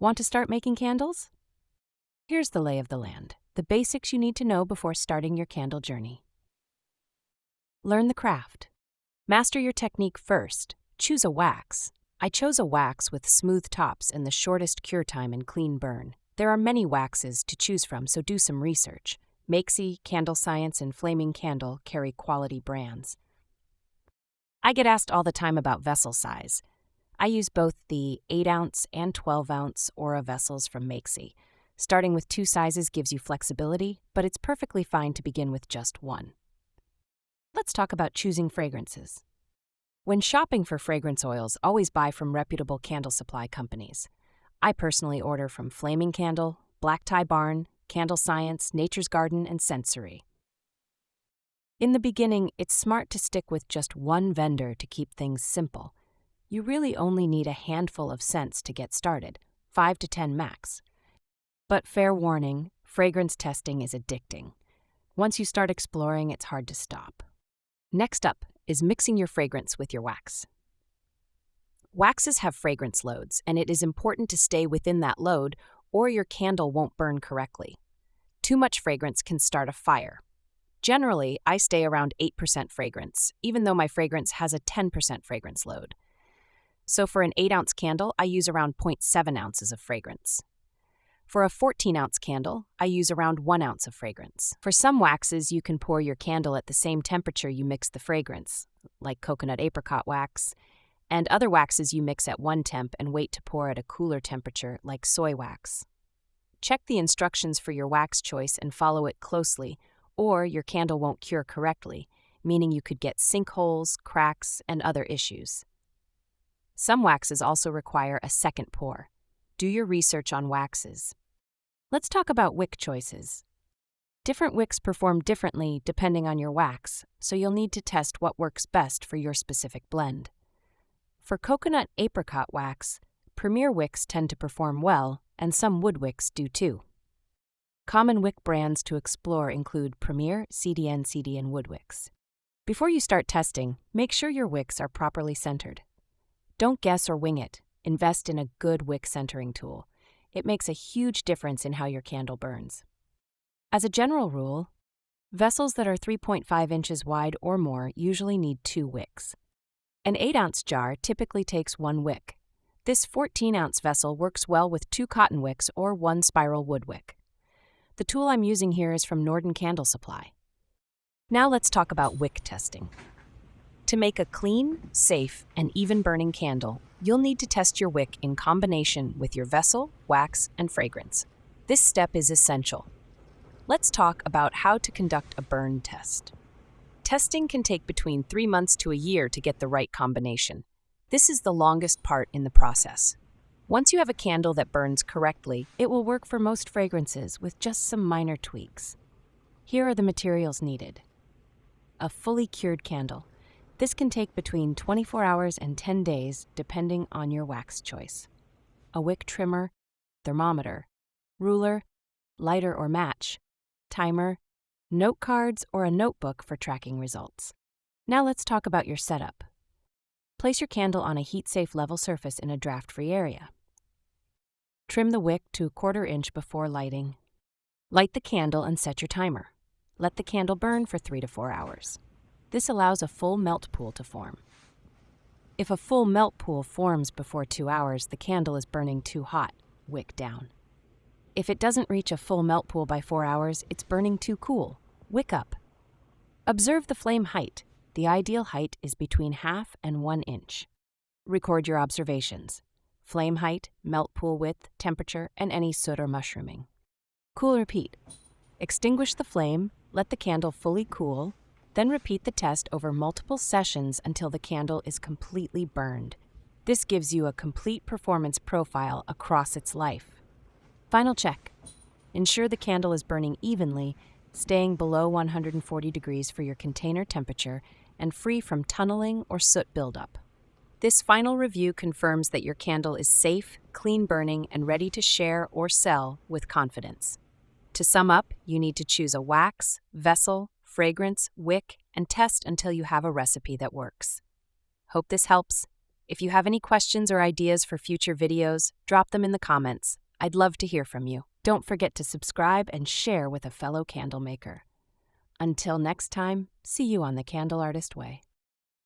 Want to start making candles? Here's the lay of the land, the basics you need to know before starting your candle journey. Learn the craft. Master your technique first. Choose a wax. I chose a wax with smooth tops and the shortest cure time and clean burn. There are many waxes to choose from, so do some research. Makesy, Candle Science, and Flaming Candle carry quality brands. I get asked all the time about vessel size. I use both the 8-ounce and 12-ounce Aura vessels from Makesy. Starting with 2 sizes gives you flexibility, but it's perfectly fine to begin with just 1. Let's talk about choosing fragrances. When shopping for fragrance oils, always buy from reputable candle supply companies. I personally order from Flaming Candle, Black Tie Barn, Candle Science, Nature's Garden, and Sensory. In the beginning, it's smart to stick with just one vendor to keep things simple. You really only need a handful of scents to get started, 5 to 10 max. But fair warning, fragrance testing is addicting. Once you start exploring, it's hard to stop. Next up is mixing your fragrance with your wax. Waxes have fragrance loads, and it is important to stay within that load or your candle won't burn correctly. Too much fragrance can start a fire. Generally, I stay around 8% fragrance, even though my fragrance has a 10% fragrance load. So for an 8-ounce candle, I use around 0.7 ounces of fragrance. For a 14-ounce candle, I use around 1 ounce of fragrance. For some waxes, you can pour your candle at the same temperature you mix the fragrance, like coconut apricot wax, and other waxes you mix at one temp and wait to pour at a cooler temperature, like soy wax. Check the instructions for your wax choice and follow it closely, or your candle won't cure correctly, meaning you could get sinkholes, cracks, and other issues. Some waxes also require a second pour. Do your research on waxes. Let's talk about wick choices. Different wicks perform differently depending on your wax, so you'll need to test what works best for your specific blend. For coconut apricot wax, Premier wicks tend to perform well, and some wood wicks do too. Common wick brands to explore include Premier, CDN, and Wood Wicks. Before you start testing, make sure your wicks are properly centered. Don't guess or wing it. Invest in a good wick centering tool. It makes a huge difference in how your candle burns. As a general rule, vessels that are 3.5 inches wide or more usually need 2 wicks. An 8-ounce jar typically takes 1 wick. This 14-ounce vessel works well with 2 cotton wicks or 1 spiral wood wick. The tool I'm using here is from Norden Candle Supply. Now let's talk about wick testing. To make a clean, safe, and even-burning candle, you'll need to test your wick in combination with your vessel, wax, and fragrance. This step is essential. Let's talk about how to conduct a burn test. Testing can take between 3 months to a year to get the right combination. This is the longest part in the process. Once you have a candle that burns correctly, it will work for most fragrances with just some minor tweaks. Here are the materials needed. A fully cured candle. This can take between 24 hours and 10 days, depending on your wax choice. A wick trimmer, thermometer, ruler, lighter or match, timer, note cards, or a notebook for tracking results. Now let's talk about your setup. Place your candle on a heat-safe level surface in a draft-free area. Trim the wick to 1/4 inch before lighting. Light the candle and set your timer. Let the candle burn for 3 to 4 hours. This allows a full melt pool to form. If a full melt pool forms before 2 hours, the candle is burning too hot, wick down. If it doesn't reach a full melt pool by 4 hours, it's burning too cool, wick up. Observe the flame height. The ideal height is between 1/2 and 1 inch. Record your observations: flame height, melt pool width, temperature, and any soot or mushrooming. Cool repeat. Extinguish the flame, let the candle fully cool, then repeat the test over multiple sessions until the candle is completely burned. This gives you a complete performance profile across its life. Final check. Ensure the candle is burning evenly, staying below 140 degrees for your container temperature and free from tunneling or soot buildup. This final review confirms that your candle is safe, clean burning, and ready to share or sell with confidence. To sum up, you need to choose a wax, vessel, fragrance, wick, and test until you have a recipe that works. Hope this helps. If you have any questions or ideas for future videos, drop them in the comments. I'd love to hear from you. Don't forget to subscribe and share with a fellow candle maker. Until next time, see you on the Candle Artist Way.